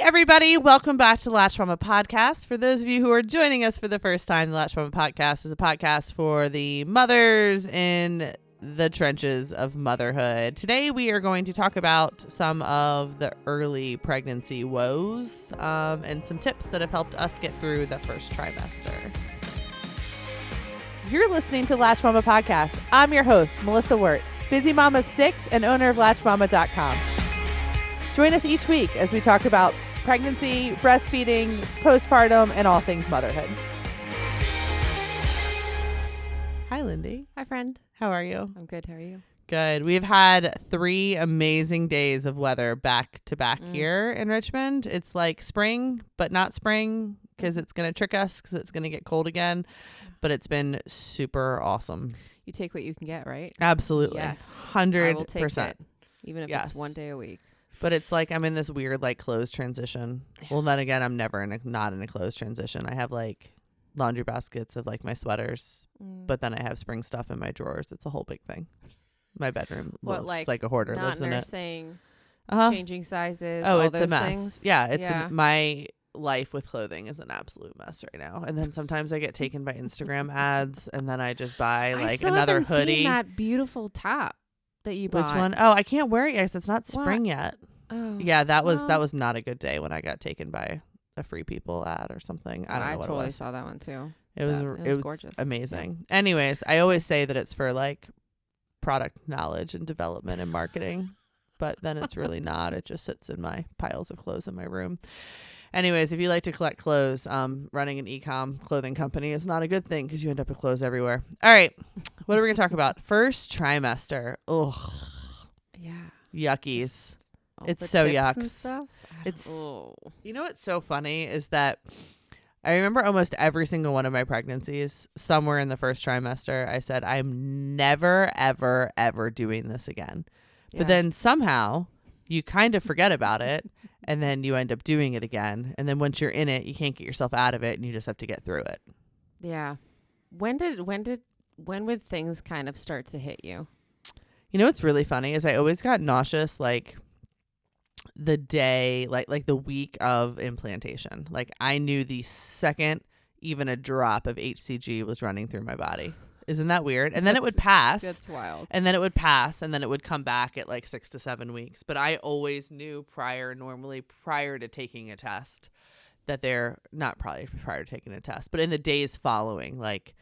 everybody. Welcome back to the Latched podcast. For those of you who are joining us for the first time, the Latched podcast is a podcast for the mothers in the trenches of motherhood. Today, we are going to talk about some of the early pregnancy woes and some tips that have helped us get through the first trimester. You're listening to Latched Mama Podcast. I'm your host, Melissa Wirt, busy mom of 6 and owner of LatchedMama.com. Join us each week as we talk about pregnancy, breastfeeding, postpartum, and all things motherhood. Hi, Lindy. Hi, friend. How are you? I'm good. How are you? Good. We've had 3 amazing days of weather back to back here in Richmond. It's like spring, but not spring because it's going to trick us because it's going to get cold again. But it's been super awesome. You take what you can get, right? Absolutely. Yes. 100%. I will take it, even if it's one day a week. But it's like I'm in this weird like clothes transition. Well, then again, I'm never not in a clothes transition. I have like laundry baskets of like my sweaters, but then I have spring stuff in my drawers. It's a whole big thing. My bedroom looks like a hoarder lives in it. Nursing, Uh-huh. changing sizes. Oh, all it's those a mess. Things. Yeah, my life with clothing is an absolute mess right now. And then sometimes I get taken by Instagram ads, and then I just buy like another hoodie. Seen that beautiful top that you bought. Which one? Oh, I can't wear it yet. It's not spring yet. Oh, Yeah, that was not a good day when I got taken by a Free People ad or something. I don't know what totally it was. saw that one too. It was gorgeous. amazing. Yeah. Anyways, I always say that it's for like product knowledge and development and marketing, but then it's really not. It just sits in my piles of clothes in my room. Anyways, if you like to collect clothes, running an e-com clothing company is not a good thing because you end up with clothes everywhere. All right, what are we going to talk about? First trimester. Ugh. Yeah. Yuckies. All It's the so tips yucks. and stuff? You know what's so funny is that I remember almost every single one of my pregnancies, somewhere in the first trimester, I said, I'm never, ever, ever doing this again. Yeah. But then somehow you kind of forget about it and then you end up doing it again. And then once you're in it, you can't get yourself out of it and you just have to get through it. Yeah. When would things kind of start to hit you? You know what's really funny is I always got nauseous like the day, like the week of implantation. Like I knew the second even a drop of HCG was running through my body. Isn't that weird? And then it would pass. That's wild. And then it would pass and then it would come back at like 6 to 7 weeks. But I always knew prior to taking a test that they're not probably prior to taking a test, but in the days following, like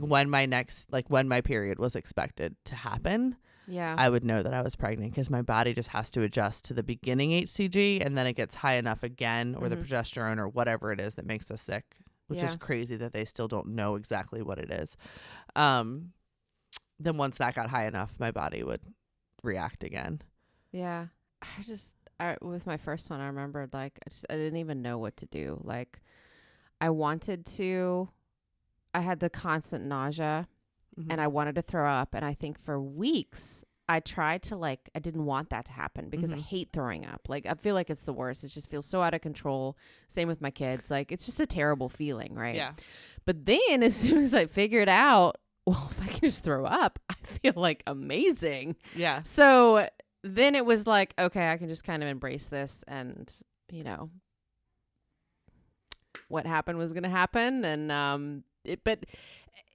when my period was expected to happen. Yeah. I would know that I was pregnant because my body just has to adjust to the beginning HCG and then it gets high enough again or the progesterone or whatever it is that makes us sick, which is crazy that they still don't know exactly what it is. Then once that got high enough, my body would react again. Yeah. With my first one, I remembered like I didn't even know what to do. Like I had the constant nausea. And I wanted to throw up. And I think for weeks, I tried to I didn't want that to happen because I hate throwing up. Like, I feel like it's the worst. It just feels so out of control. Same with my kids. Like, it's just a terrible feeling, right? Yeah. But then as soon as I figured out, well, if I can just throw up, I feel like amazing. Yeah. So then it was like, okay, I can just kind of embrace this and, what happened was going to happen. And, but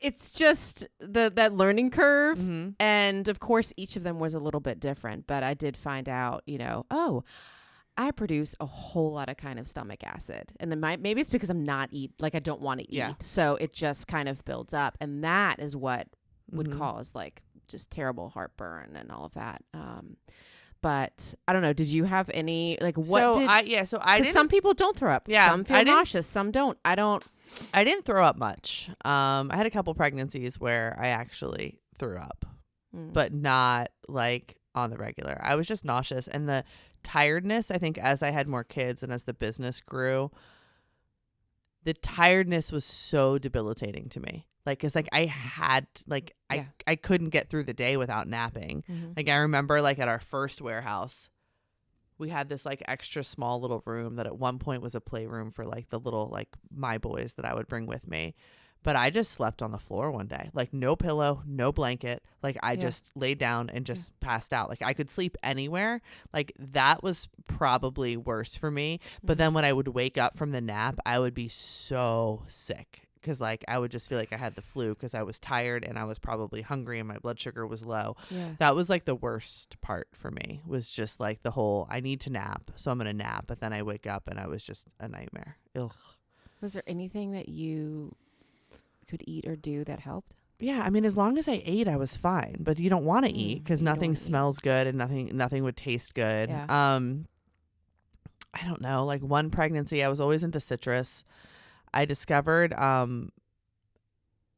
it's just that learning curve. And of course, each of them was a little bit different. But I did find out, I produce a whole lot of kind of stomach acid. And then maybe it's because I'm not I don't want to eat. Yeah. So it just kind of builds up. And that is what would cause just terrible heartburn and all of that. But I don't know. Did you have any I didn't. Some people don't throw up. Yeah, Some feel nauseous. Some don't. I didn't throw up much. I had a couple pregnancies where I actually threw up, but not like on the regular. I was just nauseous, and the tiredness, I think, as I had more kids and as the business grew, the tiredness was so debilitating to me. Like, it's like I had, I couldn't get through the day without napping. Like, I remember, at our first warehouse, we had this, extra small little room that at one point was a playroom for, the little, my boys that I would bring with me. But I just slept on the floor one day, like no pillow, no blanket. Like I just laid down and just passed out. Like I could sleep anywhere. Like that was probably worse for me. But then when I would wake up from the nap, I would be so sick. Because like I would just feel like I had the flu because I was tired and I was probably hungry and my blood sugar was low. Yeah. That was like the worst part for me, was just like the whole, I need to nap, so I'm going to nap. But then I wake up and I was just a nightmare. Ugh. Was there anything that you could eat or do that helped? Yeah, I mean, as long as I ate, I was fine. But you don't want to eat because nothing smells good and nothing would taste good. Yeah. I don't know. Like one pregnancy, I was always into citrus. I discovered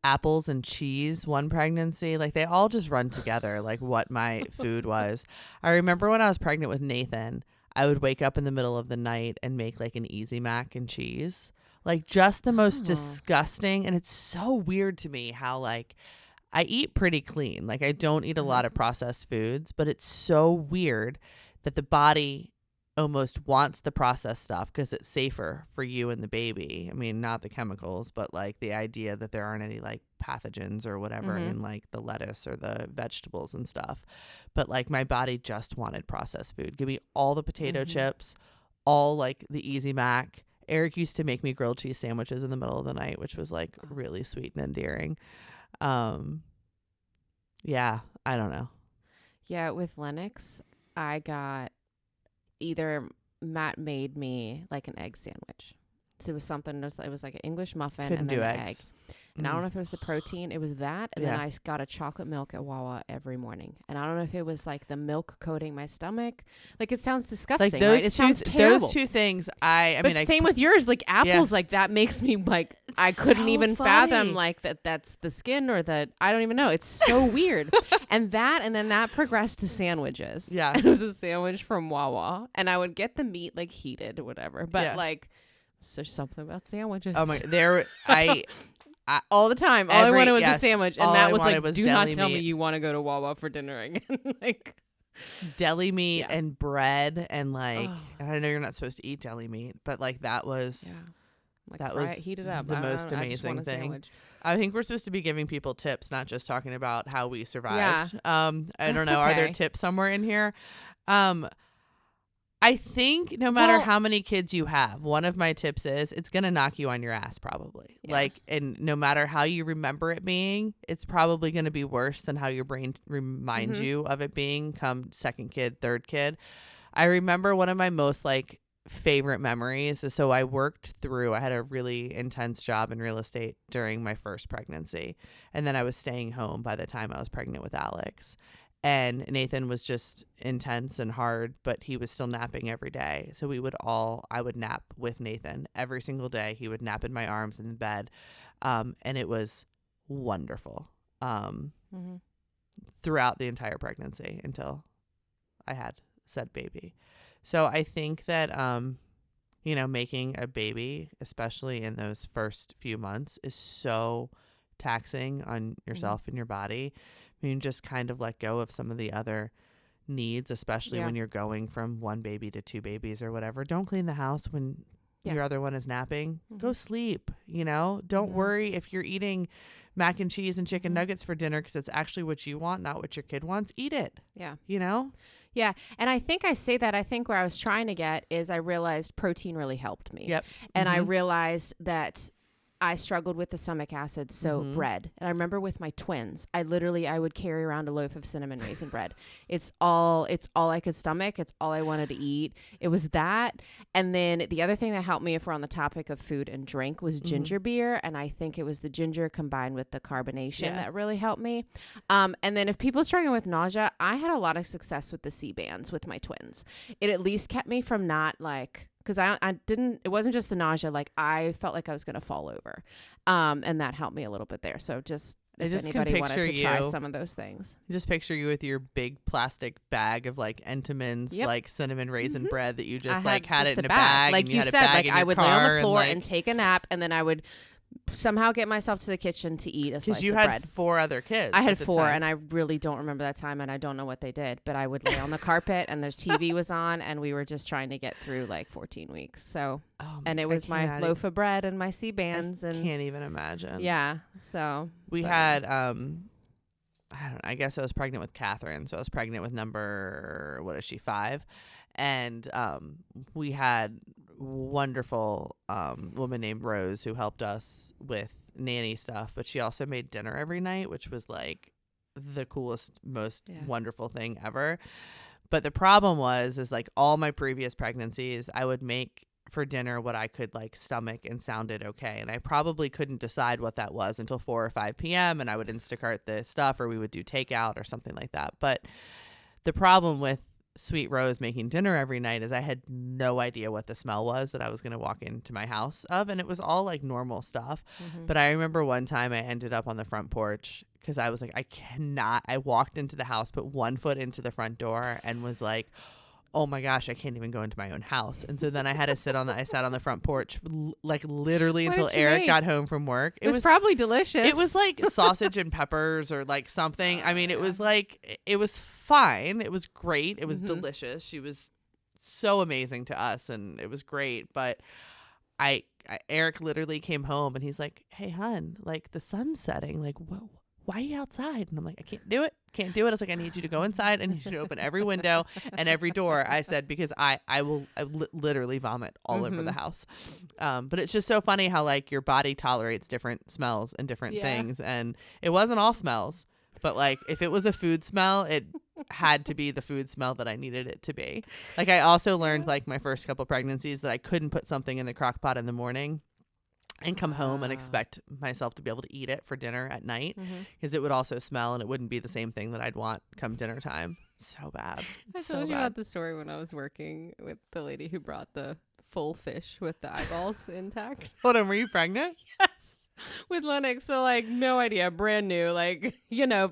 apples and cheese one pregnancy. Like they all just run together, like what my food was. I remember when I was pregnant with Nathan, I would wake up in the middle of the night and make like an easy mac and cheese. Like just the most disgusting. And it's so weird to me how like I eat pretty clean. Like I don't eat a lot of processed foods, but it's so weird that the body almost wants the processed stuff because it's safer for you and the baby. I mean, not the chemicals, but like the idea that there aren't any like pathogens or whatever in like the lettuce or the vegetables and stuff. But like my body just wanted processed food. Give me all the potato chips, all like the Easy Mac. Eric used to make me grilled cheese sandwiches in the middle of the night, which was like really sweet and endearing. Yeah, I don't know. Yeah, with Lennox, I got either Matt made me like an egg sandwich. So it was something, it was like an English muffin and then an egg. And I don't know if it was the protein. It was that. And then I got a chocolate milk at Wawa every morning. And I don't know if it was like the milk coating my stomach. Like it sounds disgusting, like those right? It sounds terrible. Those two things, I mean, same with yours. Like apples, like that makes me like, I couldn't so even funny. fathom like that's the skin or the, I don't even know. It's so weird. And then that progressed to sandwiches. Yeah. And it was a sandwich from Wawa. And I would get the meat like heated or whatever. But like, there's something about sandwiches. Oh my, all the time. All I wanted was a yes, sandwich. And all Matt I was wanted like, was do not deli tell me meat. you want to go to Wawa for dinner again. Like deli meat and bread and like, and I know you're not supposed to eat deli meat, but like that was, like that fry was it, heat it up. the most I just want amazing a thing. sandwich. I think we're supposed to be giving people tips, not just talking about how we survived. Yeah. I don't That's know. Are there okay. tips somewhere in here? I think no matter how many kids you have, one of my tips is it's going to knock you on your ass probably. Yeah. Like, and no matter how you remember it being, it's probably going to be worse than how your brain reminds you of it being come second kid, third kid. I remember one of my most like favorite memories. So I had a really intense job in real estate during my first pregnancy. And then I was staying home by the time I was pregnant with Alex. And Nathan was just intense and hard, but he was still napping every day. So I would nap with Nathan every single day. He would nap in my arms in bed. And it was wonderful throughout the entire pregnancy until I had said baby. So I think that, making a baby, especially in those first few months, is so taxing on yourself and your body. I mean, just kind of let go of some of the other needs, especially when you're going from one baby to two babies or whatever. Don't clean the house when your other one is napping. Go sleep, Don't worry if you're eating mac and cheese and chicken nuggets for dinner because it's actually what you want, not what your kid wants. Eat it. Yeah. Yeah. And I think I say that, I think where I was trying to get is I realized protein really helped me. Yep. And I realized that I struggled with the stomach acid. So bread. And I remember with my twins, I would carry around a loaf of cinnamon raisin bread. It's all I could stomach. It's all I wanted to eat. It was that. And then the other thing that helped me, if we're on the topic of food and drink, was ginger beer. And I think it was the ginger combined with the carbonation that really helped me. And then if people are struggling with nausea, I had a lot of success with the C-bands with my twins. It at least kept me from not like, because it wasn't just the nausea, like I felt like I was going to fall over. And that helped me a little bit there. So if anybody wanted to try some of those things. Just picture you with your big plastic bag of like Entenmann's like cinnamon raisin bread that you just had it in a bag. Like and you had said, a bag like in I your would lay on car the floor and and take a nap, and then I would somehow get myself to the kitchen to eat a slice Because you of had bread. 4 other kids. I had at the 4, time. and I really don't remember that time, and I don't know what they did, but I would lay on the carpet, and there's TV was on, and we were just trying to get through like 14 weeks. So, and it was my loaf of bread and my C-bands, and can't even imagine. yeah. So we had I guess I was pregnant with Catherine, so I was pregnant with number, what is she, 5, and we had wonderful woman named Rose who helped us with nanny stuff, but she also made dinner every night, which was like the coolest, most wonderful thing ever. But the problem is like all my previous pregnancies, I would make for dinner what I could like stomach and sounded okay, and I probably couldn't decide what that was until 4 or 5 p.m. and I would Instacart the stuff, or we would do takeout or something like that. But the problem with Sweet Rose making dinner every night is I had no idea what the smell was that I was going to walk into my house of, and it was all like normal stuff. But I remember one time I ended up on the front porch because I was like, I walked into the house, put one foot into the front door, and was like, oh my gosh, I can't even go into my own house. And so then I had to I sat on the front porch like literally until Eric got home from work. It was probably delicious. It was like sausage and peppers or like something. I mean, it was like, it was fine. It was great. It was delicious. She was so amazing to us, and it was great. But Eric literally came home and he's like, hey, hun, like the sun's setting. Like, whoa. Why are you outside? And I'm like, I can't do it. I was like, I need you to go inside and you should open every window and every door. I said, because I will literally vomit all over the house. But it's just so funny how like your body tolerates different smells and different things. And it wasn't all smells, but like if it was a food smell, it had to be the food smell that I needed it to be. Like I also learned like my first couple pregnancies that I couldn't put something in the crock pot in the morning and come home and expect myself to be able to eat it for dinner at night, because it would also smell and it wouldn't be the same thing that I'd want come dinner time. So bad. I told you about the story when I was working with the lady who brought the full fish with the eyeballs intact. Hold on, were you pregnant? Yes. With Lennox. So like no idea, brand new, like,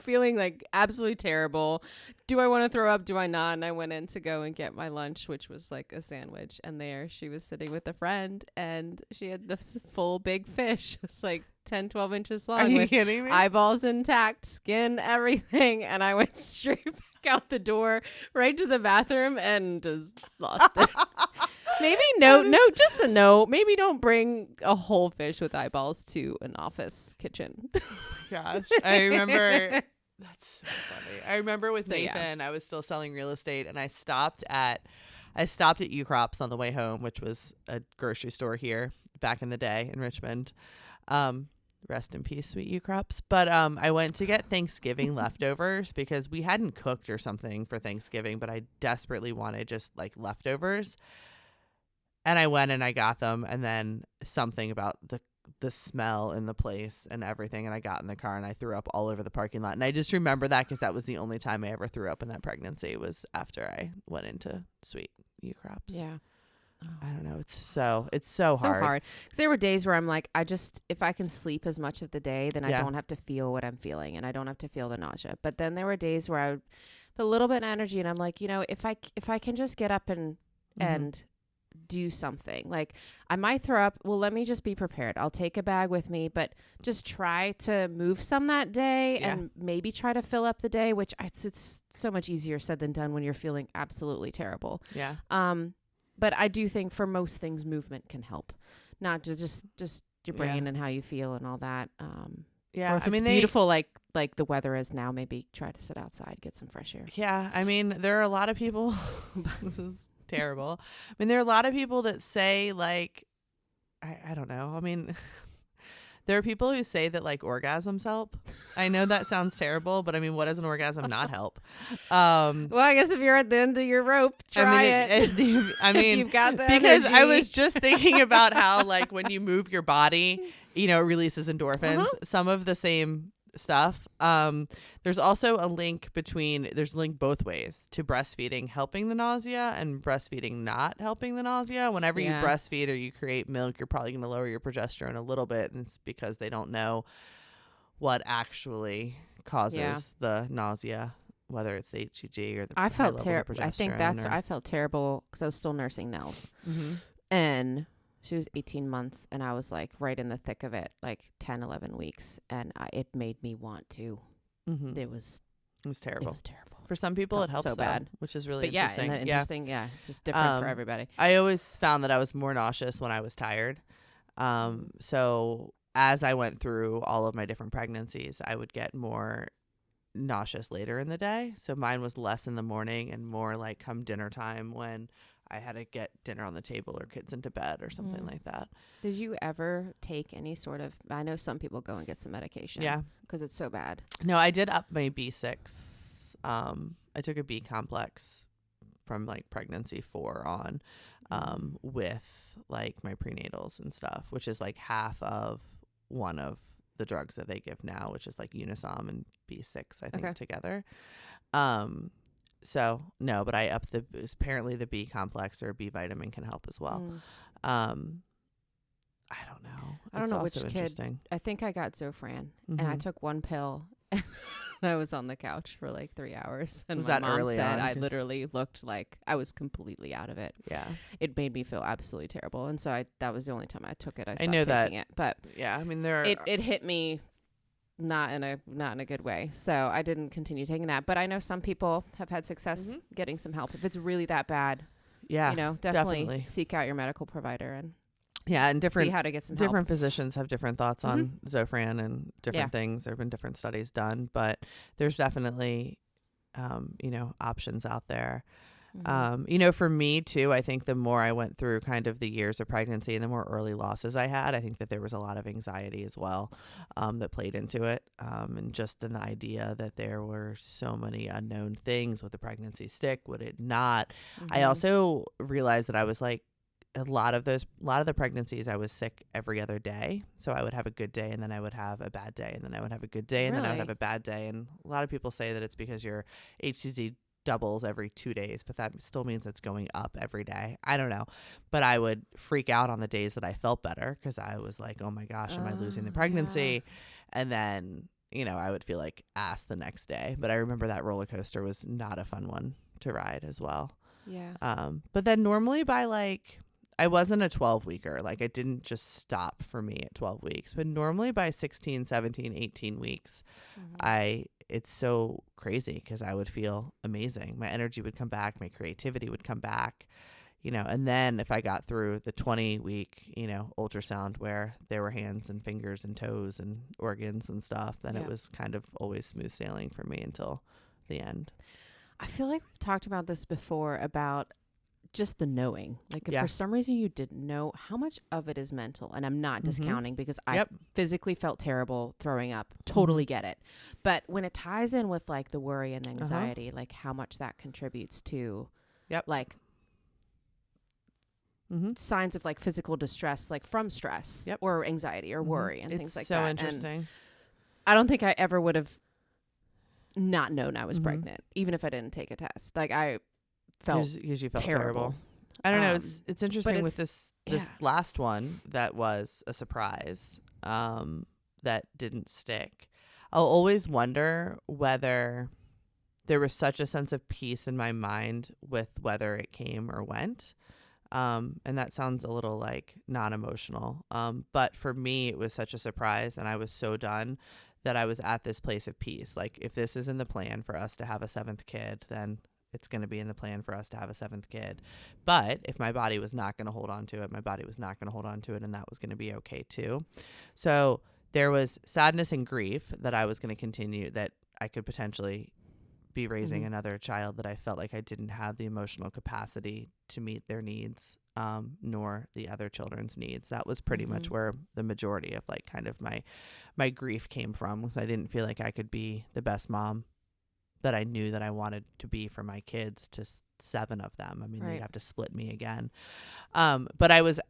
feeling like absolutely terrible. Do I want to throw up? Do I not? And I went in to go and get my lunch, which was like a sandwich. And there she was sitting with a friend, and she had this full big fish. It's like 10, 12 inches long. Are you with kidding me? Eyeballs intact, skin, everything. And I went straight back out the door, right to the bathroom, and just lost it. Maybe just a note. Maybe don't bring a whole fish with eyeballs to an office kitchen. Gosh, I remember. That's so funny. I remember with Nathan, I was still selling real estate, and I stopped at U-Crops on the way home, which was a grocery store here back in the day in Richmond. Rest in peace, sweet U-Crops. But I went to get Thanksgiving leftovers because we hadn't cooked or something for Thanksgiving, but I desperately wanted just like leftovers. And I went and I got them, and then something about the smell in the place and everything, and I got in the car and I threw up all over the parking lot. And I just remember that because that was the only time I ever threw up in that pregnancy, was after I went into sweet U-Crops. Yeah. I don't know. It's so hard. Because there were days where I'm like, if I can sleep as much of the day, then I don't have to feel what I'm feeling, and I don't have to feel the nausea. But then there were days where I would put a little bit of energy, and I'm like, if I can just get up and do something, like I might throw up, well, let me just be prepared. I'll take a bag with me, but just try to move some that day and maybe try to fill up the day, which it's so much easier said than done when you're feeling absolutely terrible. Yeah. But I do think for most things, movement can help, not just your brain and how you feel and all that. Yeah. Or if it's beautiful, like the weather is now, maybe try to sit outside, get some fresh air. Yeah. I mean, there are a lot of people, this is terrible. I mean, there are a lot of people that say like, I don't know. I mean, there are people who say that like orgasms help. I know that sounds terrible, but I mean, what does an orgasm not help? Well, I guess if you're at the end of your rope, try it. I mean, you've got the because energy. I was just thinking about how like when you move your body, it releases endorphins, some of the same stuff. There's also a link both ways to breastfeeding helping the nausea and breastfeeding not helping the nausea. Whenever you breastfeed or you create milk, you're probably going to lower your progesterone a little bit, and it's because they don't know what actually causes the nausea, whether it's the HCG or the I felt terrible. I think I felt terrible because I was still nursing Nels, and She was 18 months, and I was like right in the thick of it, like 10, 11 weeks. And it made me want to. Mm-hmm. It was terrible. It was terrible. For some people, Felt it helps so though, bad. which is really But interesting. Yeah, isn't that interesting? Yeah, it's just different for everybody. I always found that I was more nauseous when I was tired. So as I went through all of my different pregnancies, I would get more nauseous later in the day. So mine was less in the morning and more like come dinner time when I had to get dinner on the table or kids into bed or something like that. Did you ever take any sort of, I know some people go and get some medication. Yeah. Because it's so bad. No, I did up my B6. I took a B complex from like pregnancy 4 on with like my prenatals and stuff, which is like half of one of the drugs that they give now, which is like Unisom and B6, I think, together. So no, but I upped apparently the B complex or B vitamin can help as well. I don't know. I don't know which kid. I think I got Zofran and I took one pill and I was on the couch for like 3 hours. And was my that mom early said on? I literally looked like I was completely out of it. Yeah. It made me feel absolutely terrible. And so that was the only time I took it. I stopped know that. taking it. But yeah, I mean it hit me not in a good way. So I didn't continue taking that. But I know some people have had success getting some help. If it's really that bad, definitely seek out your medical provider and see how to get some help. Different physicians have different thoughts on Zofran and different things. There have been different studies done, but there's definitely, options out there. For me too, I think the more I went through kind of the years of pregnancy and the more early losses I had, I think that there was a lot of anxiety as well that played into it. And just in the idea that there were so many unknown things. Would the pregnancy stick? Would it not? I also realized that I was like, a lot of the pregnancies I was sick every other day. So I would have a good day and then I would have a bad day and then I would have a good day and then I would have a bad day. And a lot of people say that it's because your HCG doubles every 2 days, but that still means it's going up every day. I don't know. But I would freak out on the days that I felt better because I was like, oh my gosh, am I losing the pregnancy? Yeah. And then, I would feel like ass the next day. But I remember that roller coaster was not a fun one to ride as well. Yeah. But then normally by like, I wasn't a 12-weeker. Like it didn't just stop for me at 12 weeks, but normally by 16, 17, 18 weeks, it's so crazy because I would feel amazing. My energy would come back. My creativity would come back, and then if I got through the 20-week, ultrasound where there were hands and fingers and toes and organs and stuff, then it was kind of always smooth sailing for me until the end. I feel like we've talked about this before about just the knowing, like if for some reason you didn't know, how much of it is mental. And I'm not discounting because I physically felt terrible throwing up. Totally get it. But when it ties in with like the worry and the anxiety, like how much that contributes to like signs of like physical distress, like from stress or anxiety or worry and things like that. It's so interesting. And I don't think I ever would have not known I was pregnant, even if I didn't take a test. Like I felt because you felt terrible. I don't know. It's interesting with this last one that was a surprise that didn't stick. I'll always wonder whether there was such a sense of peace in my mind with whether it came or went. And that sounds a little like non-emotional. But for me, it was such a surprise and I was so done that I was at this place of peace. Like if this is in the plan for us to have a 7th kid, then it's going to be in the plan for us to have a 7th kid. But if my body was not going to hold on to it, my body was not going to hold on to it. And that was going to be okay too. So there was sadness and grief that I was going to continue, that I could potentially be raising another child that I felt like I didn't have the emotional capacity to meet their needs, nor the other children's needs. That was pretty much where the majority of like kind of my grief came from, was I didn't feel like I could be the best mom that I knew that I wanted to be for my kids, to 7 of them. I mean, they'd have to split me again. But I was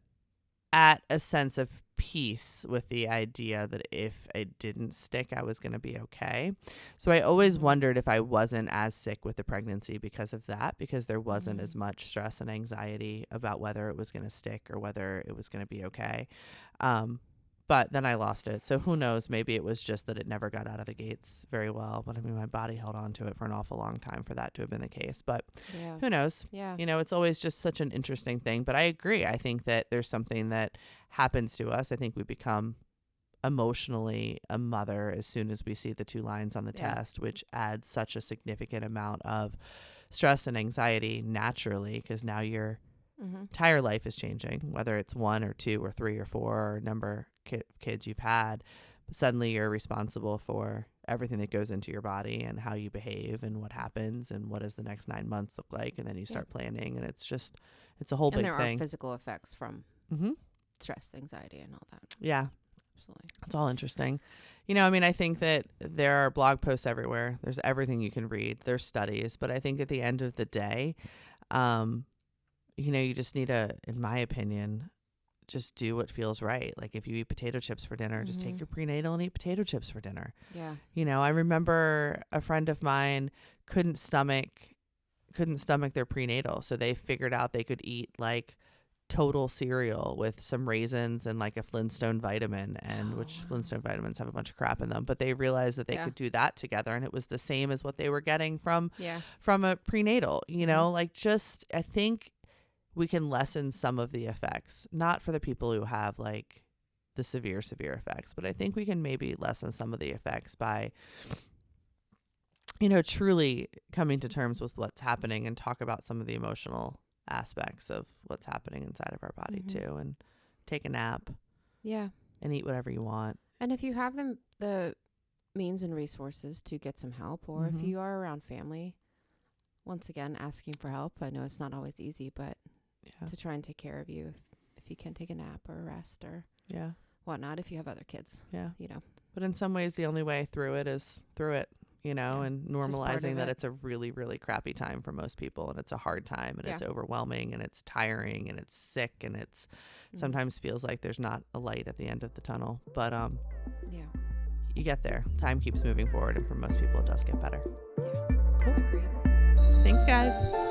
at a sense of peace with the idea that if it didn't stick, I was going to be okay. So I always wondered if I wasn't as sick with the pregnancy because of that, because there wasn't as much stress and anxiety about whether it was going to stick or whether it was going to be okay. But then I lost it. So who knows? Maybe it was just that it never got out of the gates very well. But I mean, my body held on to it for an awful long time for that to have been the case. But who knows? Yeah. You know, it's always just such an interesting thing. But I agree. I think that there's something that happens to us. I think we become emotionally a mother as soon as we see the 2 lines on the test, which adds such a significant amount of stress and anxiety naturally, because now your entire life is changing, whether it's 1 or 2 or 3 or 4 or number kids you've had. Suddenly you're responsible for everything that goes into your body and how you behave and what happens and what does the next 9 months look like, and then you start planning, and it's a whole big thing. And there are physical effects from stress, anxiety, and all that. Yeah, absolutely. It's all interesting. You know, I mean, I think that there are blog posts everywhere. There's everything you can read. There's studies, but I think at the end of the day, you know, you just need to, in my opinion, just do what feels right. Like if you eat potato chips for dinner, just take your prenatal and eat potato chips for dinner. Yeah. You know, I remember a friend of mine couldn't stomach their prenatal. So they figured out they could eat like total cereal with some raisins and like a Flintstone vitamin, and which Flintstone vitamins have a bunch of crap in them, but they realized that they could do that together, and it was the same as what they were getting from a prenatal, you know, like just, I think we can lessen some of the effects, not for the people who have like the severe effects, but I think we can maybe lessen some of the effects by, you know, truly coming to terms with what's happening and talk about some of the emotional aspects of what's happening inside of our body too, and take a nap and eat whatever you want. And if you have the means and resources to get some help, or if you are around family, once again asking for help. I know it's not always easy, but to try and take care of you if you can take a nap or a rest or whatnot, if you have other kids, you know. But in some ways the only way through it is through it, you know, and normalizing that it's a really, really crappy time for most people, and it's a hard time, and it's overwhelming, and it's tiring, and it's sick, and it's sometimes feels like there's not a light at the end of the tunnel. But you get there. Time keeps moving forward, and for most people it does get better. Yeah. Cool. Agreed. Thanks, guys.